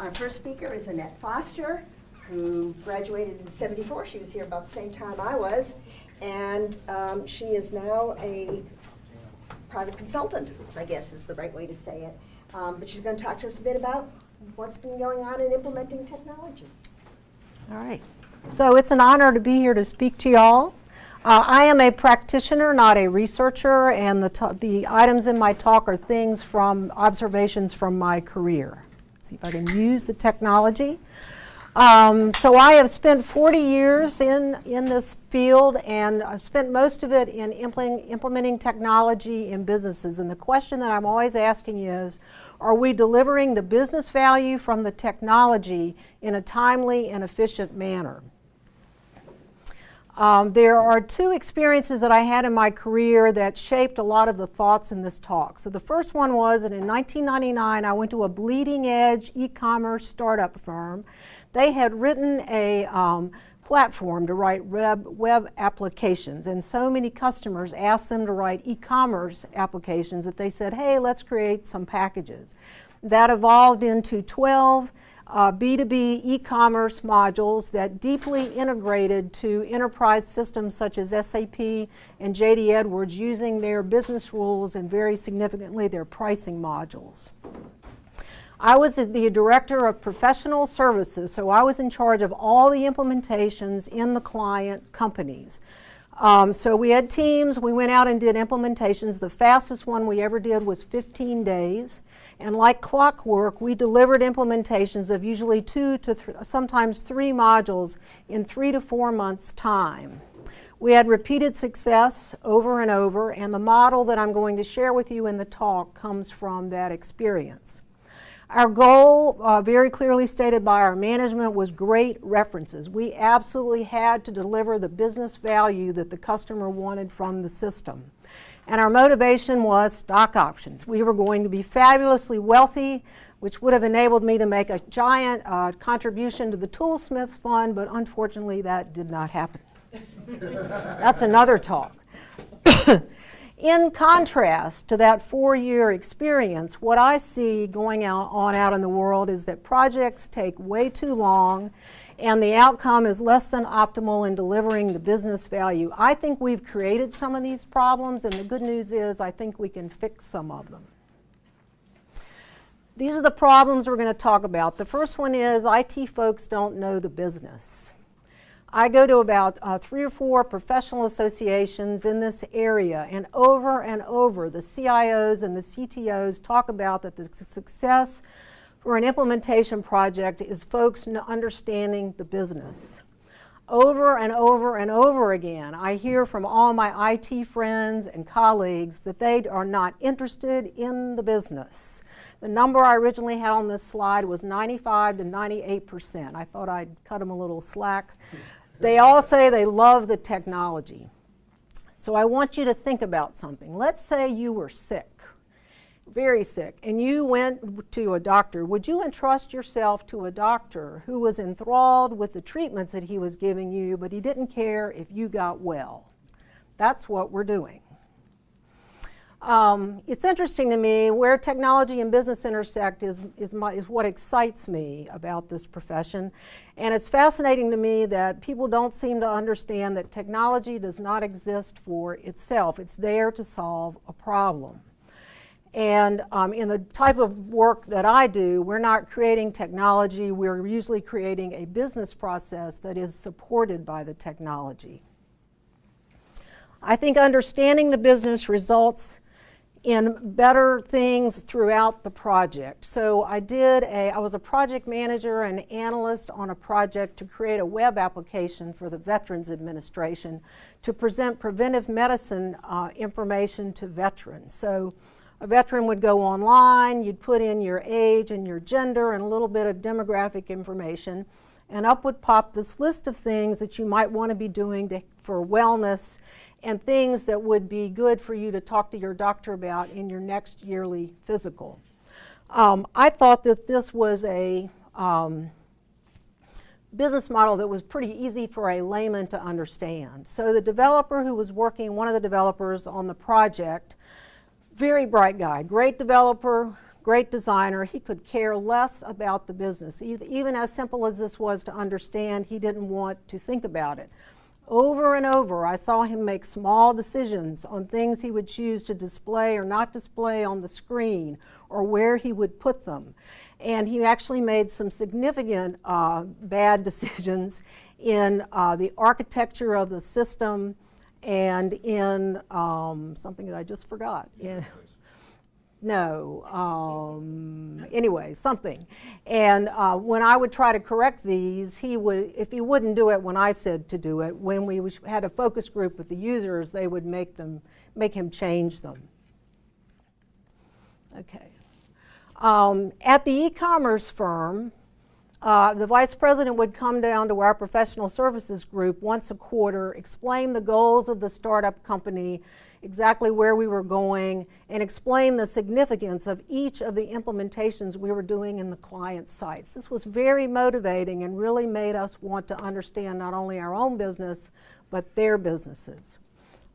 Our first speaker is Annette Foster, who graduated in '74. She was here about the same time I was. And she is now a private consultant, I guess is the right way to say it. But she's going to talk to us a bit about what's been going on in implementing technology. All right. So it's an honor to be here to speak to y'all. I am a practitioner, not a researcher, and the items in my talk are things from observations from my career. Let's see if I can use the technology. So I have spent 40 years in this field, and I've spent most of it in implementing technology in businesses. And the question that I'm always asking is, are we delivering the business value from the technology in a timely and efficient manner? There are two experiences that I had in my career that shaped a lot of the thoughts in this talk. So the first one was that in 1999 I went to a bleeding edge e-commerce startup firm. They had written a platform to write web applications, and so many customers asked them to write e-commerce applications that they said, hey, let's create some packages. That evolved into 12 B2B e-commerce modules that deeply integrated to enterprise systems such as SAP and JD Edwards, using their business rules and very significantly their pricing modules. I was the director of professional services, so I was in charge of all the implementations in the client companies. So we had teams, we went out and did implementations. The fastest one we ever did was 15 days. And like clockwork, we delivered implementations of usually 2 to sometimes 3 modules in 3 to 4 months' time. We had repeated success over and over, and the model that I'm going to share with you in the talk comes from that experience. Our goal, very clearly stated by our management, was great references. We absolutely had to deliver the business value that the customer wanted from the system. And our motivation was stock options. We were going to be fabulously wealthy, which would have enabled me to make a giant contribution to the Toolsmith Fund, but unfortunately that did not happen. That's another talk. In contrast to that 4-year experience, what I see going on out in the world is that projects take way too long and the outcome is less than optimal in delivering the business value. I think we've created some of these problems, and the good news is I think we can fix some of them. These are the problems we're going to talk about. The first one is IT folks don't know the business. I go to about 3 or 4 professional associations in this area, and over the CIOs and the CTOs talk about that the success for an implementation project is folks understanding the business. Over and over and over again, I hear from all my IT friends and colleagues that they are not interested in the business. The number I originally had on this slide was 95 to 98%. I thought I'd cut them a little slack. They all say they love the technology. So I want you to think about something. Let's say you were sick, very sick, and you went to a doctor. Would you entrust yourself to a doctor who was enthralled with the treatments that he was giving you, but he didn't care if you got well? That's what we're doing. It's interesting to me where technology and business intersect is what excites me about this profession. And it's fascinating to me that people don't seem to understand that technology does not exist for itself. It's there to solve a problem. And in the type of work that I do, we're not creating technology, we're usually creating a business process that is supported by the technology. I think understanding the business results in better things throughout the project. So I was a project manager and analyst on a project to create a web application for the Veterans Administration to present preventive medicine information to veterans. So a veteran would go online, you'd put in your age and your gender and a little bit of demographic information, and up would pop this list of things that you might want to be doing for wellness and things that would be good for you to talk to your doctor about in your next yearly physical. I thought that this was a business model that was pretty easy for a layman to understand. So the developer who was working, one of the developers on the project, very bright guy, great developer, great designer. He could care less about the business. Even as simple as this was to understand, he didn't want to think about it. Over and over, I saw him make small decisions on things he would choose to display or not display on the screen, or where he would put them. And he actually made some significant bad decisions in the architecture of the system and in something that I just forgot. Anyway, something. And when I would try to correct these, he would, if he wouldn't do it when I said to do it, when we had a focus group with the users, they would make him change them. Okay. At the e-commerce firm, the vice president would come down to our professional services group once a quarter, explain the goals of the startup company, exactly where we were going, and explain the significance of each of the implementations we were doing in the client sites. This was very motivating and really made us want to understand not only our own business, but their businesses.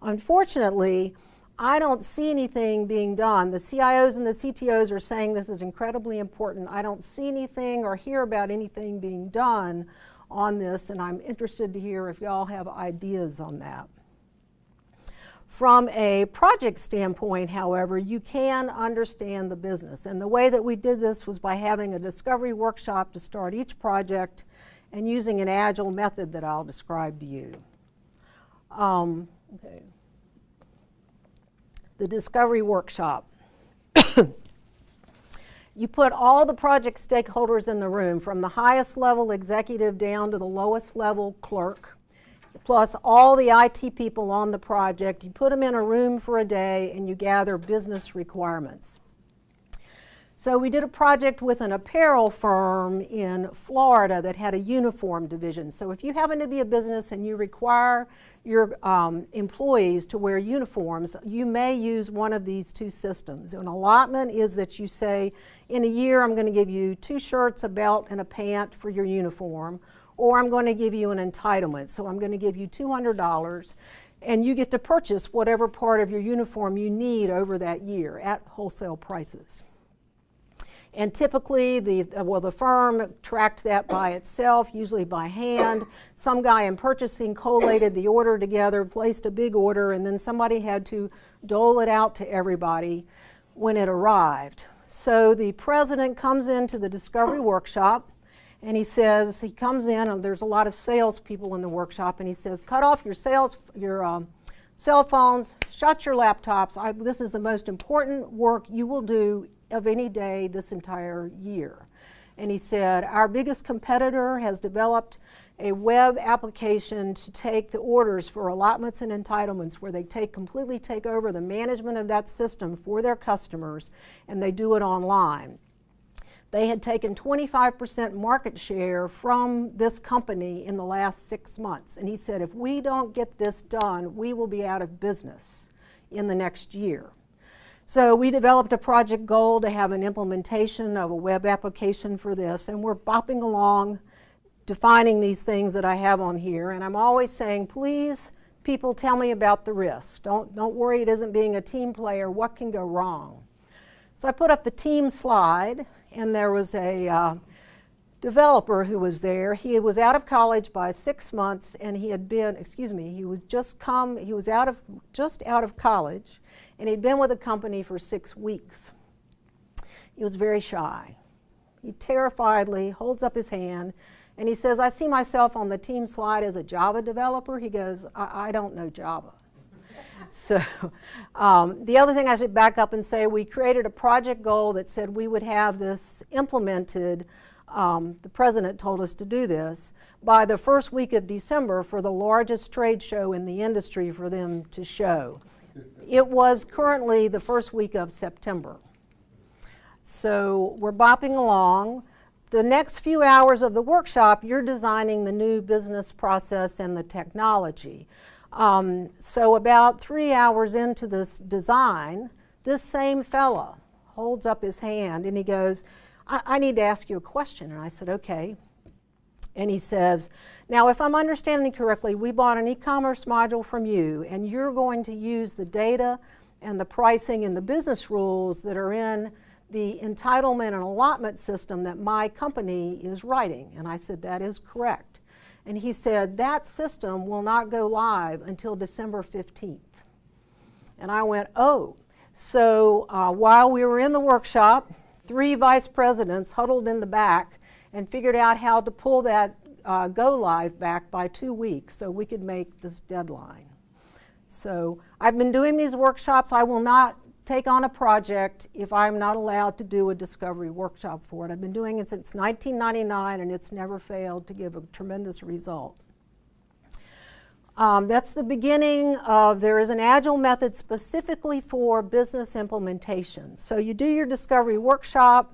Unfortunately, I don't see anything being done. The CIOs and the CTOs are saying this is incredibly important. I don't see anything or hear about anything being done on this, and I'm interested to hear if y'all have ideas on that. From a project standpoint, however, you can understand the business. And the way that we did this was by having a discovery workshop to start each project and using an agile method that I'll describe to you. Okay. The discovery workshop. You put all the project stakeholders in the room, from the highest level executive down to the lowest level clerk, plus all the IT people on the project. You put them in a room for a day and you gather business requirements. So we did a project with an apparel firm in Florida that had a uniform division. So if you happen to be a business and you require your employees to wear uniforms, you may use one of these two systems. An allotment is that you say, in a year I'm going to give you 2 shirts, a belt, and a pant for your uniform, or I'm going to give you an entitlement. So I'm going to give you $200, and you get to purchase whatever part of your uniform you need over that year at wholesale prices. And typically, the firm tracked that by itself, usually by hand. Some guy in purchasing collated the order together, placed a big order, and then somebody had to dole it out to everybody when it arrived. So the president comes into the discovery workshop, and he says, he comes in, and there's a lot of salespeople in the workshop, and he says, cut off your cell phones, shut your laptops. This is the most important work you will do of any day this entire year. And he said, our biggest competitor has developed a web application to take the orders for allotments and entitlements, where they completely take over the management of that system for their customers, and they do it online. They had taken 25% market share from this company in the last 6 months. And he said, if we don't get this done, we will be out of business in the next year. So we developed a project goal to have an implementation of a web application for this, and we're bopping along defining these things that I have on here. And I'm always saying, please, people, tell me about the risks. Don't worry, it isn't being a team player. What can go wrong? So I put up the team slide, and there was a developer who was there. He was out of college by 6 months, and he had been, he was just out of college, and he'd been with the company for 6 weeks. He was very shy. He terrifiedly holds up his hand, and he says, I see myself on the team slide as a Java developer. He goes, I don't know Java. So the other thing I should back up and say, we created a project goal that said we would have this implemented, the president told us to do this, by the first week of December for the largest trade show in the industry for them to show. It was currently the first week of September. So we're bopping along. The next few hours of the workshop, you're designing the new business process and the technology. So about 3 hours into this design, this same fella holds up his hand and he goes, I need to ask you a question. And I said, okay. And he says, now if I'm understanding correctly, we bought an e-commerce module from you, and you're going to use the data and the pricing and the business rules that are in the entitlement and allotment system that my company is writing. And I said, that is correct. And he said, that system will not go live until December 15th. And I went, oh. So while we were in the workshop, 3 vice presidents huddled in the back and figured out how to pull that go live back by 2 weeks so we could make this deadline. So I've been doing these workshops. I will not take on a project if I'm not allowed to do a discovery workshop for it. I've been doing it since 1999 and it's never failed to give a tremendous result. That's the beginning of, there is an agile method specifically for business implementation. So you do your discovery workshop,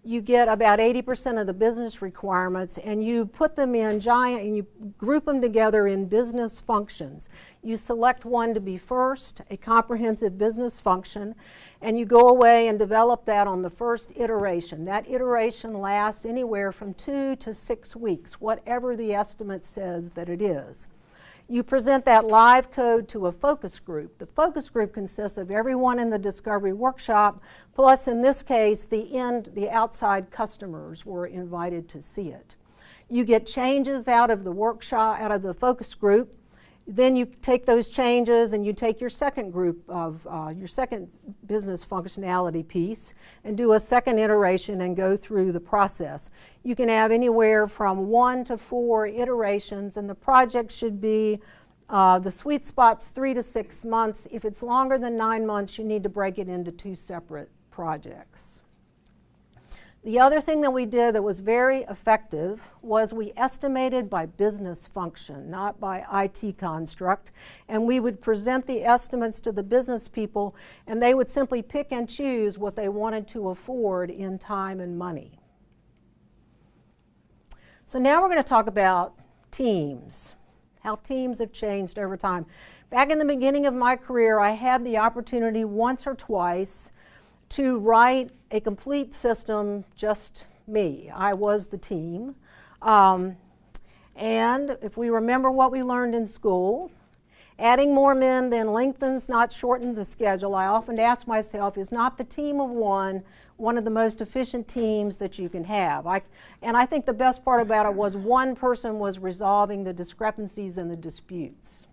you get about 80% of the business requirements, and you put them in and you group them together in business functions. You select one to be first, a comprehensive business function, and you go away and develop that on the first iteration. That iteration lasts anywhere from 2 to 6 weeks, whatever the estimate says that it is. You present that live code to a focus group. The focus group consists of everyone in the discovery workshop, plus in this case, the outside customers were invited to see it. You get changes out of the workshop, out of the focus group. Then you take those changes and you take your second group of, your second business functionality piece and do a second iteration and go through the process. You can have anywhere from 1 to 4 iterations, and the project should be, the sweet spot's 3 to 6 months. If it's longer than 9 months, you need to break it into 2 separate projects. The other thing that we did that was very effective was we estimated by business function, not by IT construct, and we would present the estimates to the business people and they would simply pick and choose what they wanted to afford in time and money. So now we're going to talk about teams, how teams have changed over time. Back in the beginning of my career, I had the opportunity once or twice to write a complete system, just me. I was the team. And if we remember what we learned in school, adding more men then lengthens, not shortens the schedule. I often ask myself, is not the team of one of the most efficient teams that you can have? And I think the best part about it was one person was resolving the discrepancies and the disputes.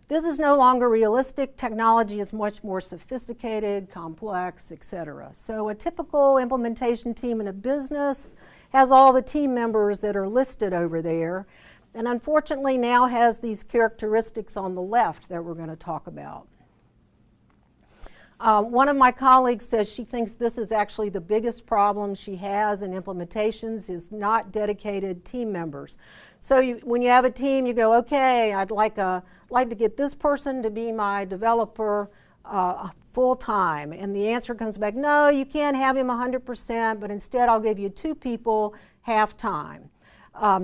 This is no longer realistic. Technology is much more sophisticated, complex, etc. So a typical implementation team in a business has all the team members that are listed over there, and unfortunately now has these characteristics on the left that we're going to talk about. One of my colleagues says she thinks this is actually the biggest problem she has in implementations is not dedicated team members. So when you have a team, you go, okay, I'd like to get this person to be my developer full time. And the answer comes back, no, you can't have him 100%, but instead I'll give you 2 people half time.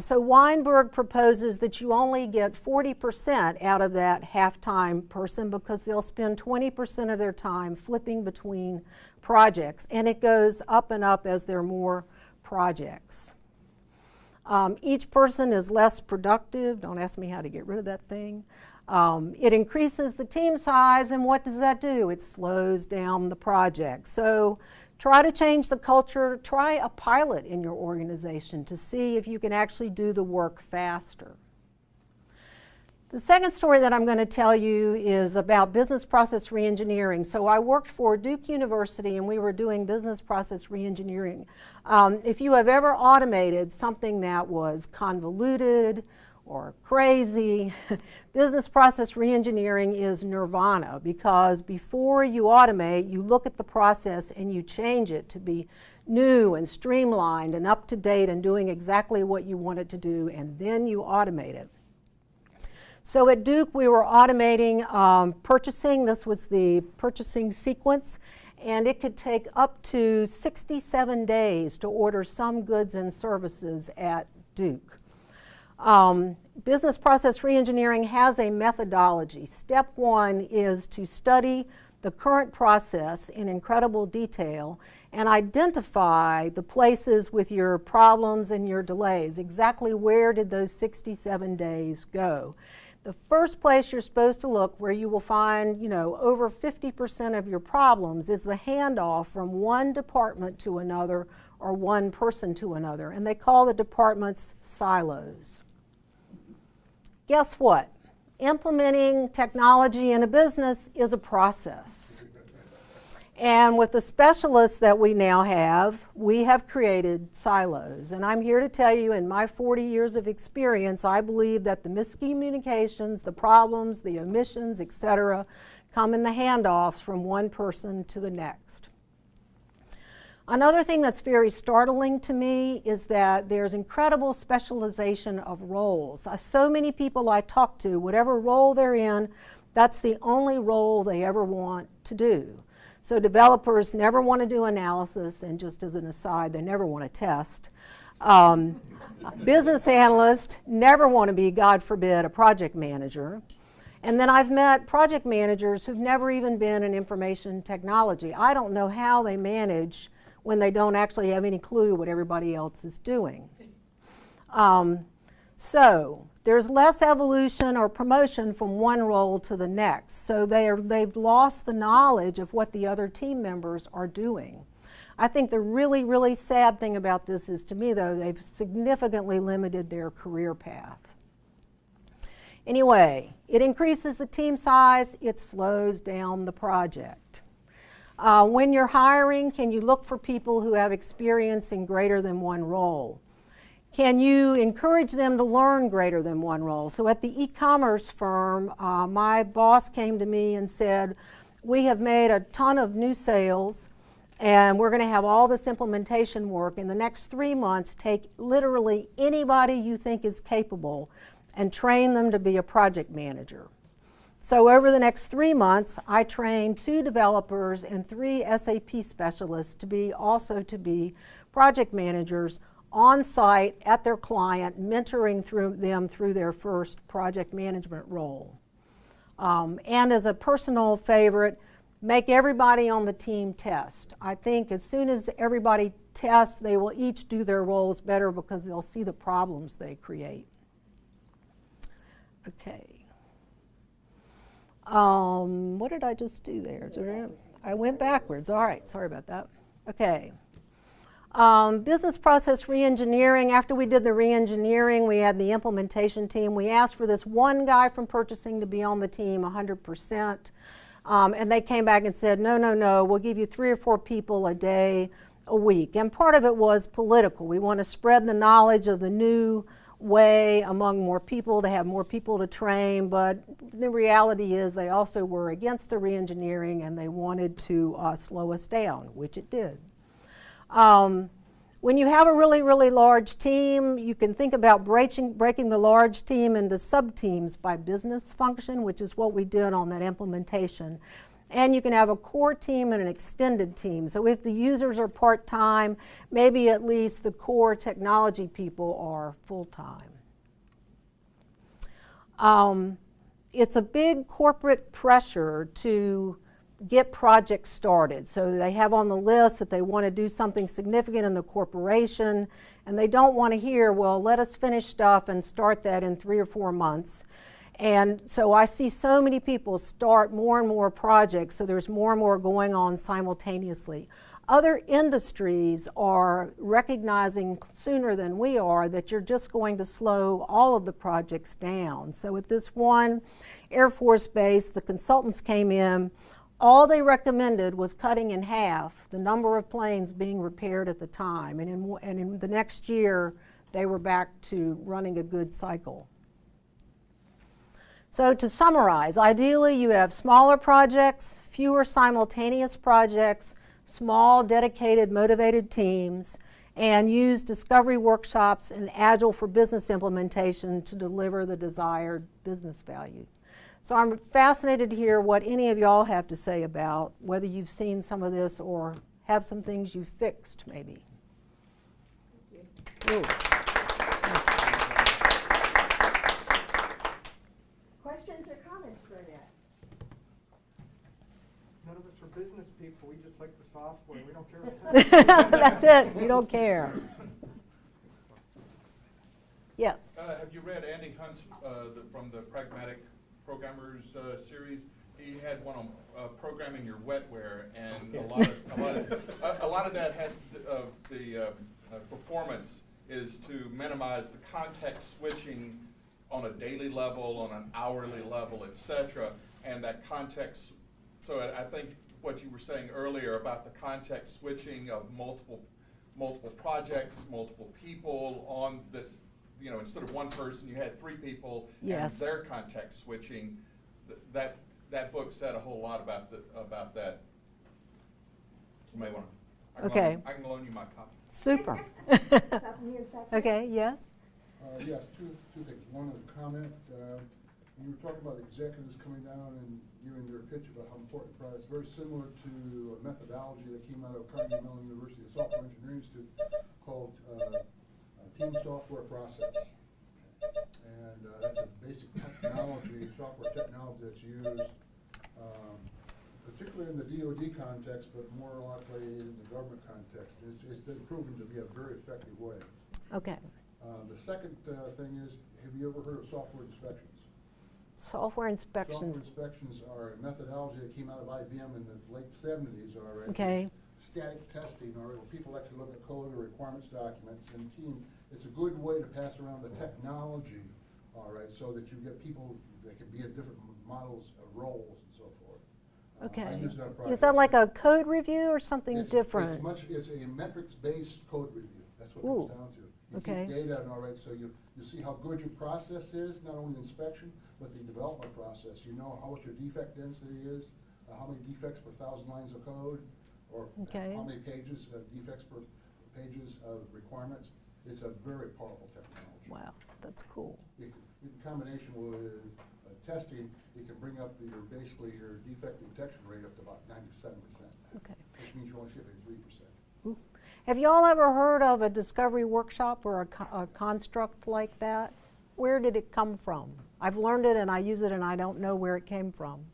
So Weinberg proposes that you only get 40% out of that half-time person because they'll spend 20% of their time flipping between projects, and it goes up and up as there are more projects. Each person is less productive. Don't ask me how to get rid of that thing. It increases the team size, and what does that do? It slows down the project. So try to change the culture. Try a pilot in your organization to see if you can actually do the work faster. The second story that I'm going to tell you is about business process reengineering. So I worked for Duke University and we were doing business process reengineering. If you have ever automated something that was convoluted or crazy, business process reengineering is nirvana, because before you automate, you look at the process and you change it to be new and streamlined and up to date and doing exactly what you want it to do, and then you automate it. So at Duke, we were automating purchasing. This was the purchasing sequence, and it could take up to 67 days to order some goods and services at Duke. Business process reengineering has a methodology. Step 1 is to study the current process in incredible detail and identify the places with your problems and your delays. Exactly where did those 67 days go? the first place you're supposed to look where you will find, over 50% of your problems is the handoff from one department to another or one person to another. And they call the departments silos. Guess what? Implementing technology in a business is a process. And with the specialists that we now have, we have created silos. And I'm here to tell you, in my 40 years of experience, I believe that the miscommunications, the problems, the omissions, etc., come in the handoffs from one person to the next. Another thing that's very startling to me is that there's incredible specialization of roles. So many people I talk to, whatever role they're in, that's the only role they ever want to do. So developers never want to do analysis, and just as an aside, they never want to test. Business analysts never want to be, God forbid, a project manager. And then I've met project managers who've never even been in information technology. I don't know how they manage when they don't actually have any clue what everybody else is doing. So there's less evolution or promotion from one role to the next. So they've lost the knowledge of what the other team members are doing. I think the really, really sad thing about this is, to me though, they've significantly limited their career path. Anyway, it increases the team size, it slows down the project. When you're hiring, can you look for people who have experience in greater than one role? Can you encourage them to learn greater than one role? So at the e-commerce firm, my boss came to me and said, we have made a ton of new sales and we're going to have all this implementation work. In the next 3 months, take literally anybody you think is capable and train them to be a project manager. So over the next 3 months, I trained 2 developers and 3 SAP specialists to be project managers on site at their client, mentoring them through their first project management role. And as a personal favorite, make everybody on the team test. I think as soon as everybody tests, they will each do their roles better because they'll see the problems they create. Okay. What did I just do there? I went backwards. All right, sorry about that. Okay. Business process re-engineering. After we did the re-engineering, we had the implementation team. We asked for this one guy from purchasing to be on the team 100%. And they came back and said, no, we'll give you 3 or 4 people a day, a week. And part of it was political. We want to spread the knowledge of the new way among more people, to have more people to train, but the reality is they also were against the re-engineering and they wanted to slow us down, which it did. When you have a really, really large team, you can think about breaking the large team into sub-teams by business function, which is what we did on that implementation. And you can have a core team and an extended team. So if the users are part-time, maybe at least the core technology people are full-time. It's a big corporate pressure to get projects started. So they have on the list that they want to do something significant in the corporation, and they don't want to hear, well, let us finish stuff and start that in 3 or 4 months. And so I see so many people start more and more projects, so there's more and more going on simultaneously. Other industries are recognizing sooner than we are that you're just going to slow all of the projects down. So at this one Air Force base, the consultants came in. All they recommended was cutting in half the number of planes being repaired at the time. And in the next year, they were back to running a good cycle. So to summarize, ideally you have smaller projects, fewer simultaneous projects, small, dedicated, motivated teams, and use discovery workshops and Agile for business implementation to deliver the desired business value. So I'm fascinated to hear what any of y'all have to say about whether you've seen some of this or have some things you've fixed, maybe. Thank you. Questions or comments for Annette? None of us are business people. We just like the software. We don't care about That's it. We don't care. Yes. Have you read Andy Hunt's from the Pragmatic Programmers series? He had one on programming your wetware, and a lot of that has the performance is to minimize the context switching on a daily level, on an hourly level, etc. And that context. So I think what you were saying earlier about the context switching of multiple projects, multiple people on the, you know, instead of one person, you had 3 people, Yes. and their context switching. That book said a whole lot about that. You may want to. Okay. I can loan you my copy. Super. Sesame Inspector? Okay, yes? Yes, two things. One is a comment. You were talking about executives coming down and giving their pitch about how important products. Very similar to a methodology that came out of Carnegie Mellon University, the Software Engineering Institute, called Team Software Process. And that's a basic technology, software technology that's used, particularly in the DoD context, but more likely in the government context. It's been proven to be a very effective way. Okay. The second thing is, have you ever heard of software inspections? Software inspections. Software inspections are a methodology that came out of IBM in the late 70s already. Okay. Static testing, or where people actually look at code or requirements documents, and it's a good way to pass around the technology, all right, so that you get people that can be in different models of roles and so forth. I Okay. use it on Is that projects. like a code review or something It's different? It's a metrics-based code review. That's what it Ooh, comes down to. You okay. keep data, and all right, so you see how good your process is, not only the inspection, but the development process. You know what your defect density is, how many defects per 1,000 lines of code, or Okay. how many pages, defects per pages of requirements. It's a very powerful technology. Wow, that's cool. In combination with testing, it can bring up basically your defect detection rate up to about 97%, Okay. which means you're only shipping 3%. Ooh. Have you all ever heard of a discovery workshop or a construct like that? Where did it come from? I've learned it and I use it and I don't know where it came from.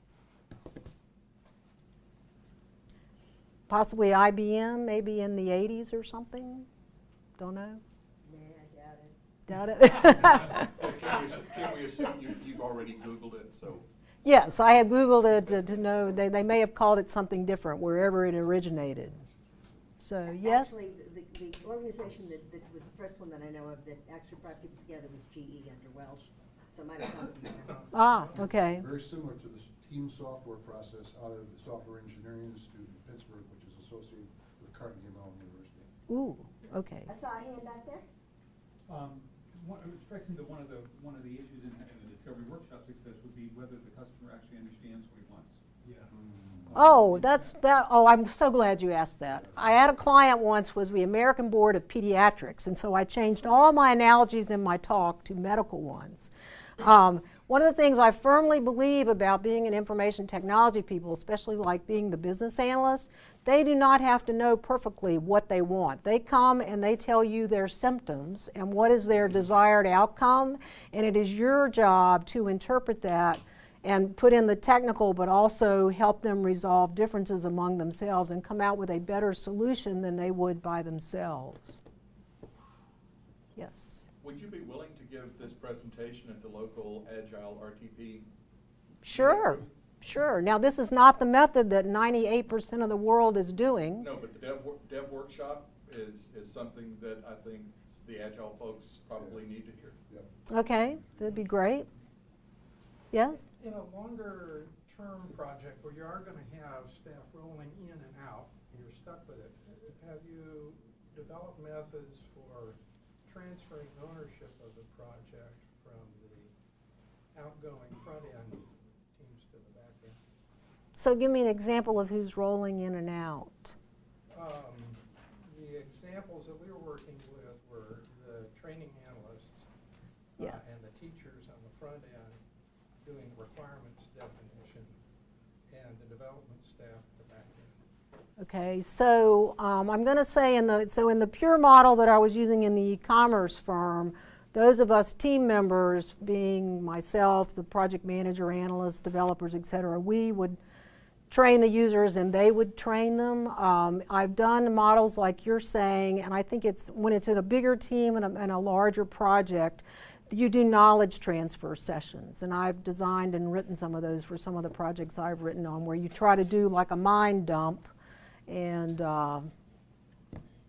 Possibly IBM, maybe in the 80s or something? Don't know. Nah, I doubt it. Doubt it. Can we assume you've already Googled it? So Yes, I have Googled it to know. They may have called it something different wherever it originated. So, yes? Actually, the organization that was the first one that I know of that actually brought people together was GE under Welsh, so it might have come from there. Ah, okay. Very similar to the team software process out of the Software Engineering Institute in Pittsburgh, which is associated with Carnegie Mellon University. Ooh, okay. I saw a hand out there. It strikes me that one of the issues in the discovery workshop success would be whether the customer actually understands what he wants. Yeah. Oh, oh, I'm so glad you asked that. I had a client once was the American Board of Pediatrics, and so I changed all my analogies in my talk to medical ones. One of the things I firmly believe about being an information technology people, especially like being the business analyst, they do not have to know perfectly what they want. They come and they tell you their symptoms and what is their desired outcome, and it is your job to interpret that and put in the technical, but also help them resolve differences among themselves and come out with a better solution than they would by themselves. Yes. would you be willing to give this presentation at the local Agile RTP? Sure, sure. Now, this is not the method that 98% of the world is doing. No, but the dev workshop is something that I think the Agile folks probably need to hear. Yep. Okay, that'd be great. Yes? In a longer term project where you are going to have staff rolling in and out, and you're stuck with it, have you developed methods for transferring ownership of the project from the outgoing front end teams to the back end? So give me an example of who's rolling in and out. The examples that we were working with were the training analysts Yes. and the teachers on the front end doing requirements definition, and the development staff at the back end. Okay, so I'm going to say in the pure model that I was using in the e-commerce firm, those of us team members, being myself, the project manager, analysts, developers, etc., we would train the users and they would train them. I've done models like you're saying, and I think it's when it's in a bigger team and a larger project, you do knowledge transfer sessions, and I've designed and written some of those for some of the projects I've written on, where you try to do like a mind dump and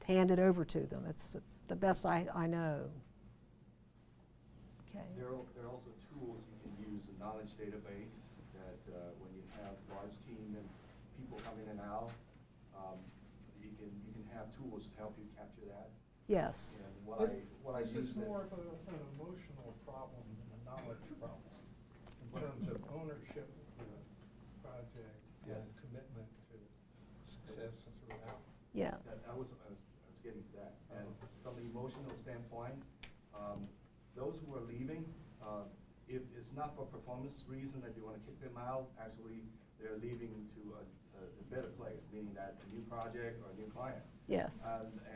hand it over to them. It's the best I know. Okay. There are also tools you can use, a knowledge database that when you have large team and people come in and out, you can have tools to help you capture that. Yes. And what I This use is more of an emotional problem than a knowledge problem in terms of ownership of the project Yes. and commitment to success throughout. Yes. I was getting to that. And from the emotional standpoint, those who are leaving, if it's not for performance reason that you want to kick them out, actually they're leaving to a better place, meaning that a new project or a new client. Yes.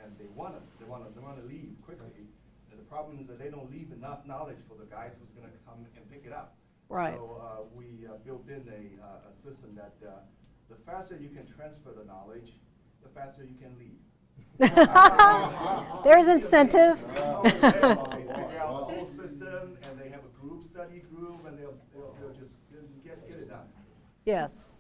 And they want to leave quickly. And the problem is that they don't leave enough knowledge for the guys who's going to come and pick it up. Right. So we built in a system that the faster you can transfer the knowledge, the faster you can leave. There's incentive. They figure out the whole system, and they have a study group, and they'll just get it done. Yes.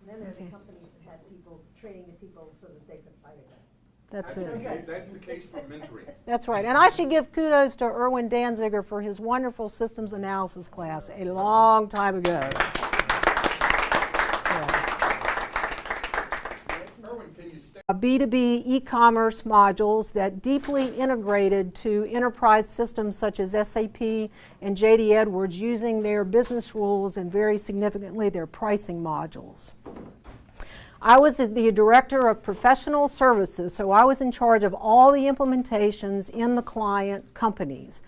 And then there are the companies that had people training the people so that they could fire them. That's That's it. the that's the case for mentoring. That's right. And I should give kudos to Erwin Danziger for his wonderful systems analysis class a long time ago. Erwin, can you stay? B2B e-commerce modules that deeply integrated to enterprise systems such as SAP and JD Edwards, using their business rules and very significantly their pricing modules. I was the director of professional services, so I was in charge of all the implementations in the client companies.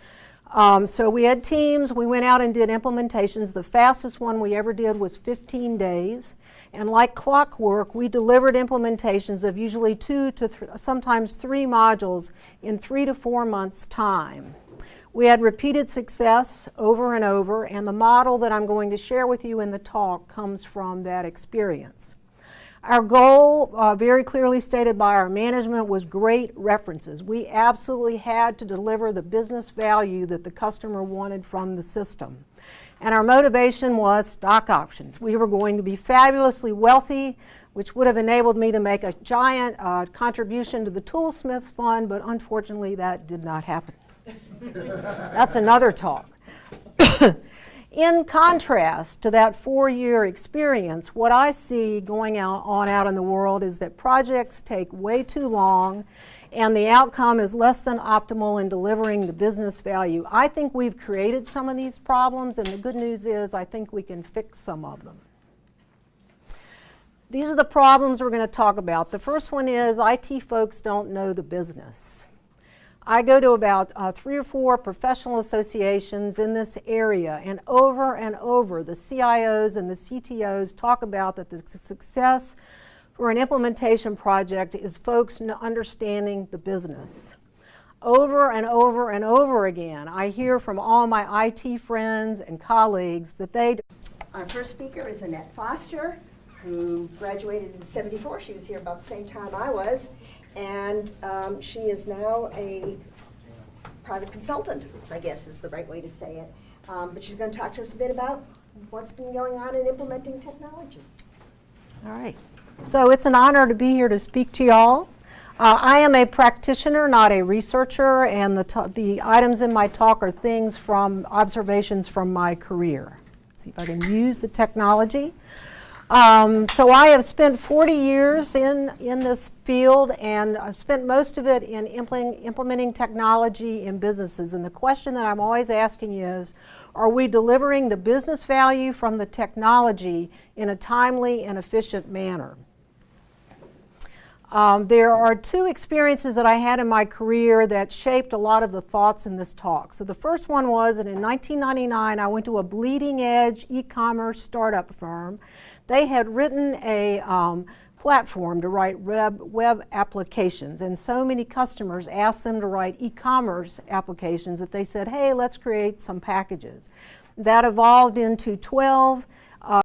So we had teams, we went out and did implementations. The fastest one we ever did was 15 days. And like clockwork, we delivered implementations of usually 2 to sometimes 3 modules in 3 to 4 months' time. We had repeated success over and over, and the model that I'm going to share with you in the talk comes from that experience. Our goal, very clearly stated by our management, was great references. We absolutely had to deliver the business value that the customer wanted from the system. And our motivation was stock options. We were going to be fabulously wealthy, which would have enabled me to make a giant contribution to the Toolsmith Fund, but unfortunately that did not happen. That's another talk. In contrast to that 4-year experience, what I see going on out in the world is that projects take way too long and the outcome is less than optimal in delivering the business value. I think we've created some of these problems, and the good news is I think we can fix some of them. These are the problems we're going to talk about. The first one is IT folks don't know the business. I go to about 3 or 4 professional associations in this area, and over the CIOs and the CTOs talk about that the success for an implementation project is folks understanding the business. Over and over and over again, I hear from all my IT friends and colleagues that they... Our first speaker is Annette Foster, who graduated in '74. She was here about the same time I was. And she is now a private consultant, I guess is the right way to say it. But she's going to talk to us a bit about what's been going on in implementing technology. All right. So it's an honor to be here to speak to y'all. I am a practitioner, not a researcher, and the items in my talk are things from observations from my career. Let's see if I can use the technology. So I have spent 40 years in this field, and I've spent most of it in implementing technology in businesses. And the question that I'm always asking is, are we delivering the business value from the technology in a timely and efficient manner? There are 2 experiences that I had in my career that shaped a lot of the thoughts in this talk. So the first one was that in 1999 I went to a bleeding edge e-commerce startup firm. They had written a platform to write web applications, and so many customers asked them to write e-commerce applications that they said, hey, let's create some packages. That evolved into 12